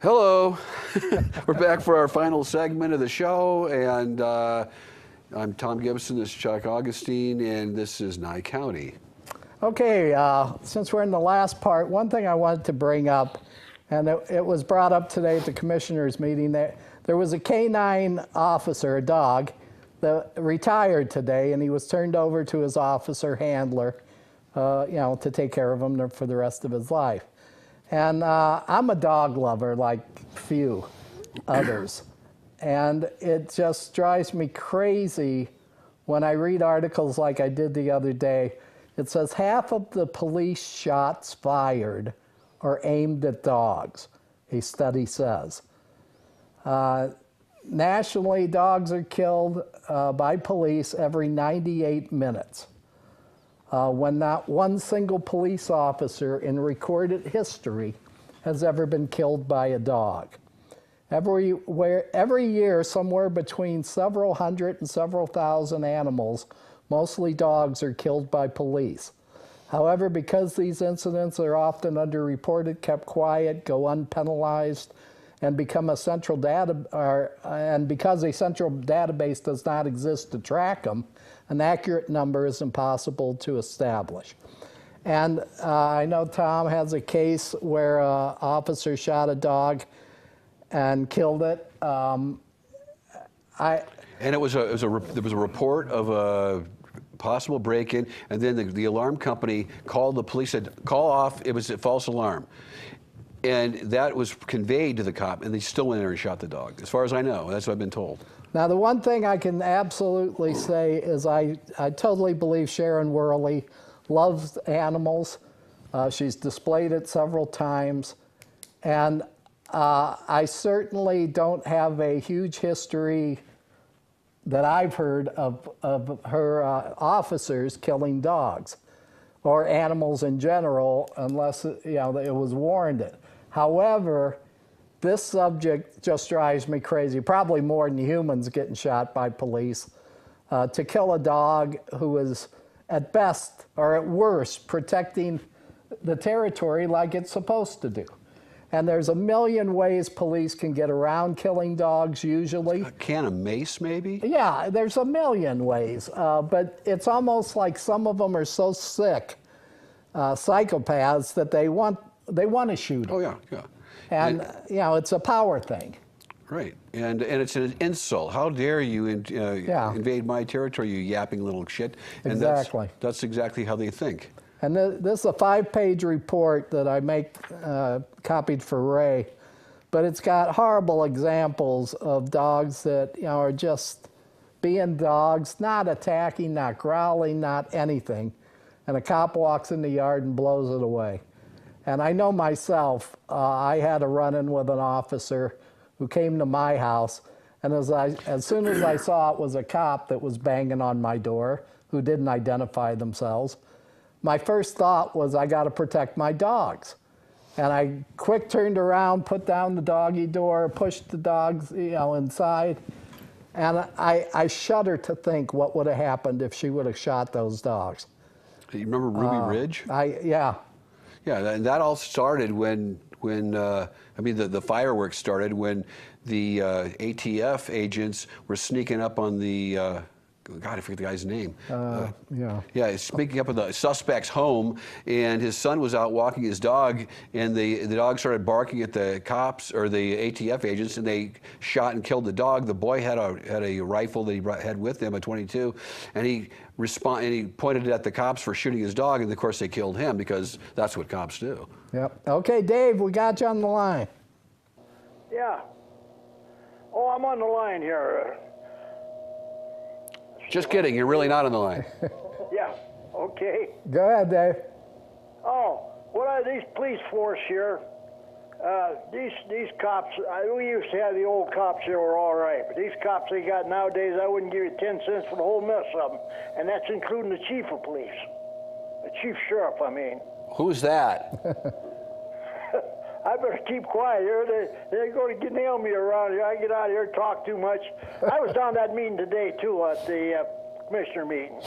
Hello. We're back for our final segment of the show, and I'm Tom Gibson, this is Chuck Augustin, and this is Nye County. Okay, since we're in the last part, one thing I wanted to bring up, and it was brought up today at the commissioners meeting, that there was a canine officer, a dog, that retired today, and he was turned over to his officer handler, to take care of him for the rest of his life. And I'm a dog lover like few others. And it just drives me crazy when I read articles like I did the other day. It says half of the police shots fired are aimed at dogs, a study says. Nationally, dogs are killed by police every 98 minutes. When not one single police officer in recorded history has ever been killed by a dog. Every year, somewhere between several hundred and several thousand animals, mostly dogs, are killed by police. However, because these incidents are often underreported, kept quiet, go unpenalized, and become a central because a central database does not exist to track them, an accurate number is impossible to establish. And I know Tom has a case where an officer shot a dog and killed it. And there was a report of a possible break-in, and then the alarm company called the police, said, call off, it was a false alarm. And that was conveyed to the cop, and they still went in there and shot the dog, as far as I know. That's what I've been told. Now, the one thing I can absolutely say is I totally believe Sharon Worley loves animals. She's displayed it several times. And I certainly don't have a huge history that I've heard of her officers killing dogs or animals in general, unless it was warranted. However, this subject just drives me crazy, probably more than humans getting shot by police. To kill a dog who is at best or at worst protecting the territory like it's supposed to do. And there's a million ways police can get around killing dogs usually. A can of mace, maybe? Yeah, there's a million ways. But it's almost like some of them are so sick, psychopaths, that they want to shoot them. Oh, yeah, yeah. And it's a power thing. Right, and it's an insult. How dare you invade my territory, you yapping little shit? And exactly. That's exactly how they think. And this is a 5-page report that I copied for Ray, but it's got horrible examples of dogs that are just being dogs, not attacking, not growling, not anything. And a cop walks in the yard and blows it away. And I know myself, I had a run-in with an officer who came to my house, and as soon as I saw it was a cop that was banging on my door, who didn't identify themselves, my first thought was, I got to protect my dogs. And I quick turned around, put down the doggy door, pushed the dogs inside, and I shudder to think what would have happened if she would have shot those dogs. You remember Ruby Ridge? Yeah. Yeah, and that all started when the fireworks started when the ATF agents were sneaking up on the, God, I forget the guy's name. Yeah, sneaking up on the suspect's home, and his son was out walking his dog, and the dog started barking at the cops, or the ATF agents, and they shot and killed the dog. The boy had a rifle that he had with him, a .22, and he pointed it at the cops for shooting his dog, and of course they killed him because that's what cops do. Yep. Okay, Dave, we got you on the line. Yeah. Oh, I'm on the line here. Just kidding, you're really not on the line. Yeah, okay. Go ahead, Dave. Oh, what are these police force here? These cops, we used to have the old cops here were all right, but these cops they got nowadays, I wouldn't give you 10 cents for the whole mess of them, and that's including the chief of police. The chief sheriff, I mean. Who's that? I better keep quiet here. They're going to nail me around here. I get out of here and talk too much. I was down at that meeting today, too, at the commissioner meeting.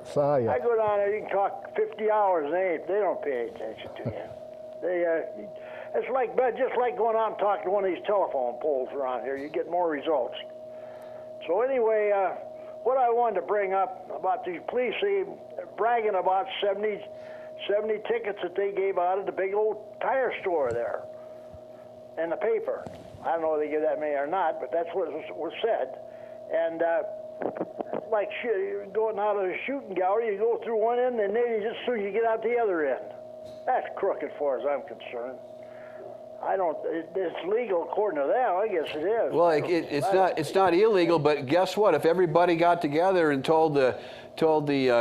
Saw you. I go down there, you can talk 50 hours, and they don't pay attention to you. It's like just like going out and talking to one of these telephone poles around here. You get more results. So anyway, what I wanted to bring up about these police, bragging about 70 tickets that they gave out at the big old tire store there in the paper. I don't know if they give that many or not, but that's what was said. And like you're going out of the shooting gallery, you go through one end, and then just as soon as you get out the other end. That's crooked, as far as I'm concerned. It's legal according to them. I guess it is. Well, it's not illegal, but guess what? If everybody got together and told the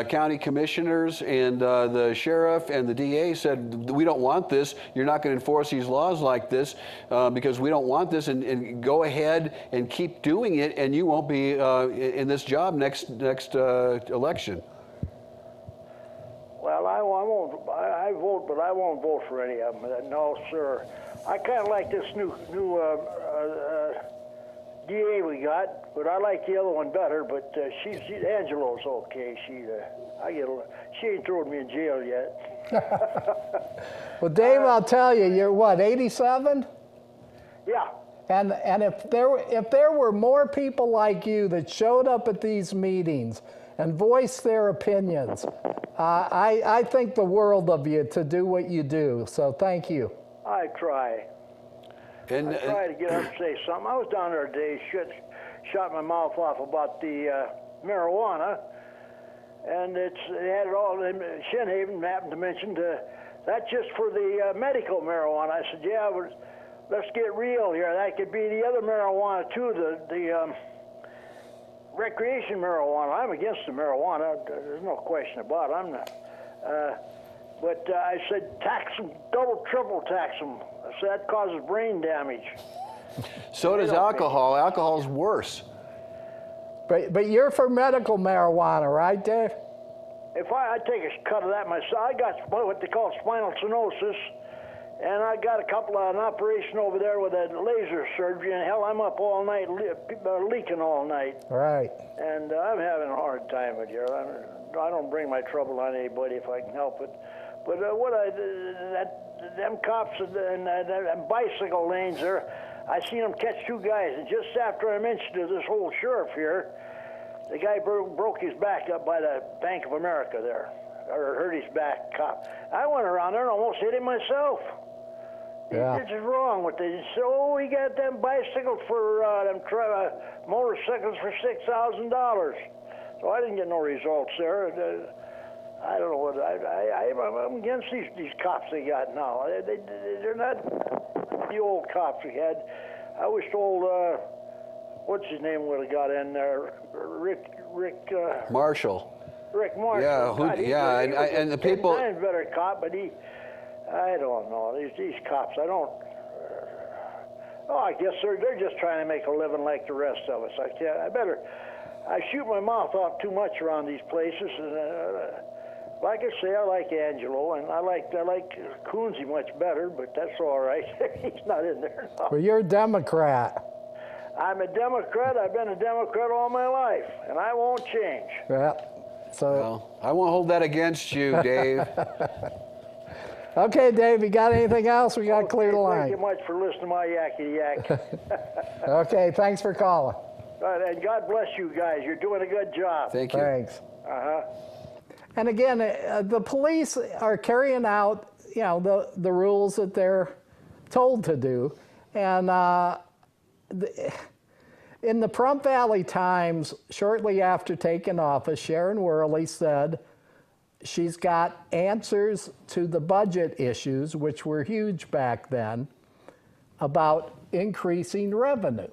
county commissioners and the sheriff and the DA said, we don't want this, you're not going to enforce these laws like this because we don't want this, and go ahead and keep doing it, and you won't be in this job next election. Well, I vote, but I won't vote for any of them. No, sir. I kind of like this new DA we got, but I like the other one better. But Angelo's okay. She ain't throwing me in jail yet. Well, Dave, I'll tell you, you're what, 87? Yeah. And if there were more people like you that showed up at these meetings and voiced their opinions, I think the world of you to do what you do. So thank you. I try. I try to get up and say something. I was down there today, shot my mouth off about the marijuana, and they had it all. Shinhaven happened to mention that's just for the medical marijuana. I said, yeah, but let's get real here. That could be the other marijuana too, the recreation marijuana. I'm against the marijuana. There's no question about it. I'm not. But I said, tax them, double, triple tax them. I said, that causes brain damage. So does alcohol. Alcohol's worse. But you're for medical marijuana, right, Dave? If I take a cut of that myself, I got what they call spinal stenosis, and I got an operation over there with a laser surgery, and hell, I'm up all night, leaking all night. Right. And I'm having a hard time with you. I don't bring my trouble on anybody if I can help it. But them cops and bicycle lanes there, I seen them catch two guys, and just after I mentioned to this old sheriff here, the guy broke his back up by the Bank of America there, or hurt his back, cop. I went around there and almost hit him myself. Yeah. This is wrong with this. So we got them bicycles for motorcycles for $6,000. So I didn't get no results there. I don't know what I'm against these cops they got now. They're not the old cops we had. I was told what's his name would have got in there, Rick Marshall. Rick Marshall. Yeah, and the people. 10 times better cop, but I don't know these cops. I don't. I guess they're just trying to make a living like the rest of us. I shoot my mouth off too much around these places. And, like I say, I like Angelo, and I like Coonsy much better, but that's all right. He's not in there now. Well, you're a Democrat. I'm a Democrat. I've been a Democrat all my life, and I won't change. Yeah. So. Well, I won't hold that against you, Dave. Okay, Dave, you got anything else? We got to clear the line. Thank you much for listening to my yakety yak. Okay, thanks for calling. And God bless you guys. You're doing a good job. Thank you. Thanks. Uh-huh. And again, the police are carrying out, the rules that they're told to do. And in the Pahrump Valley Times, shortly after taking office, Sharon Worley said she's got answers to the budget issues, which were huge back then, about increasing revenue.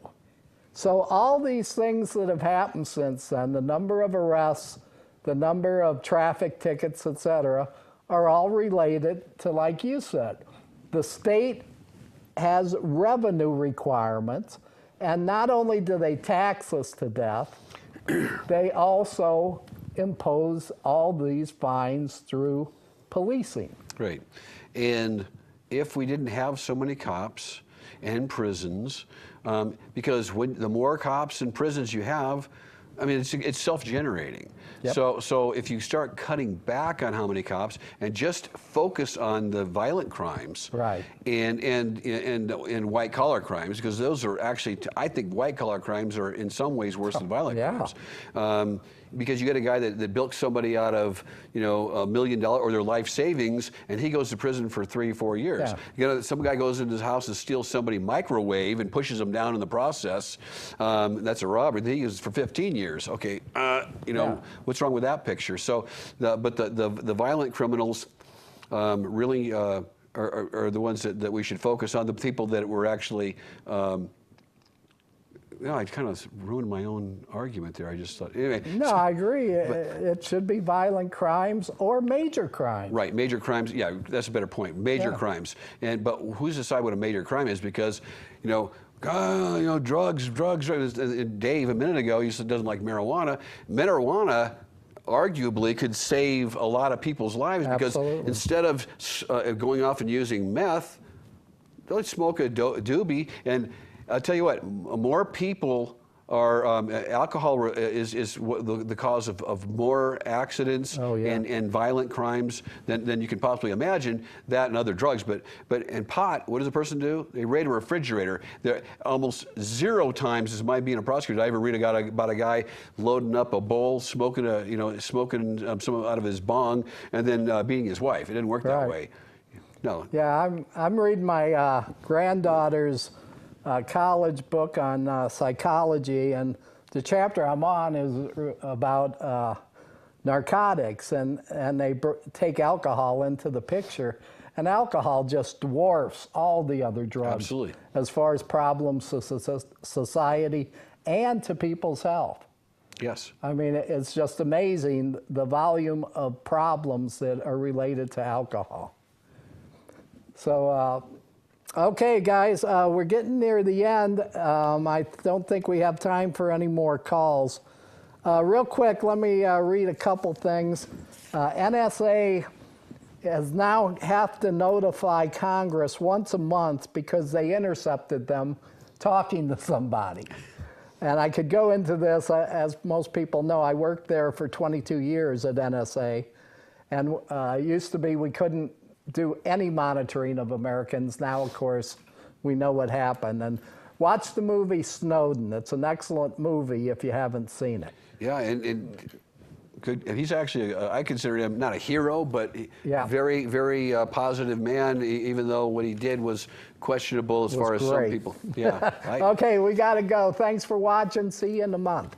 So all these things that have happened since then, the number of arrests, the number of traffic tickets, et cetera, are all related to, like you said, the state has revenue requirements, and not only do they tax us to death, they also impose all these fines through policing. Right. And if we didn't have so many cops and prisons, because the more cops and prisons you have, I mean, it's self-generating. Yep. So if you start cutting back on how many cops and just focus on the violent crimes, right, and white collar crimes, because those are actually, I think white collar crimes are in some ways worse than violent crimes. Because you get a guy that bilks somebody out of, $1 million or their life savings, and he goes to prison for 3 or 4 years. Some guy goes into his house and steals somebody's microwave and pushes them down in the process. That's a robbery. He goes for 15 years. Okay, what's wrong with that picture? So, but the violent criminals really are the ones that we should focus on. The people that were actually. I kind of ruined my own argument there. I just thought, anyway. No, I agree. It should be violent crimes or major crimes. Right, major crimes. Yeah, that's a better point. Major crimes. But who's to decide what a major crime is? Because, drugs. And Dave a minute ago, he said doesn't like marijuana. Marijuana arguably could save a lot of people's lives because instead of going off and using meth, they'll smoke a doobie. And I'll tell you what, more people are, alcohol is the cause of more accidents and violent crimes than you can possibly imagine, that and other drugs. But pot, what does a person do? They raid a refrigerator. They're almost 0 times as might be in a prosecutor. I ever read about a guy loading up a bowl, smoking some out of his bong, and then beating his wife. It didn't work that way. No. Yeah, I'm reading my granddaughter's college book on psychology, and the chapter I'm on is about narcotics, and they take alcohol into the picture, and alcohol just dwarfs all the other drugs. Absolutely. As far as problems to society and to people's health. Yes. I mean, it's just amazing the volume of problems that are related to alcohol. So, okay, guys, we're getting near the end. I don't think we have time for any more calls. Real quick, let me read a couple things. NSA has now have to notify Congress once a month because they intercepted them talking to somebody. And I could go into this, as most people know, I worked there for 22 years at NSA. And it used to be we couldn't do any monitoring of Americans. Now, of course, we know what happened. And watch the movie Snowden. It's an excellent movie if you haven't seen it. Yeah, and he's actually, I consider him not a hero, but very, very positive man, even though what he did was questionable as far as some people. Yeah. Okay, we got to go. Thanks for watching. See you in a month.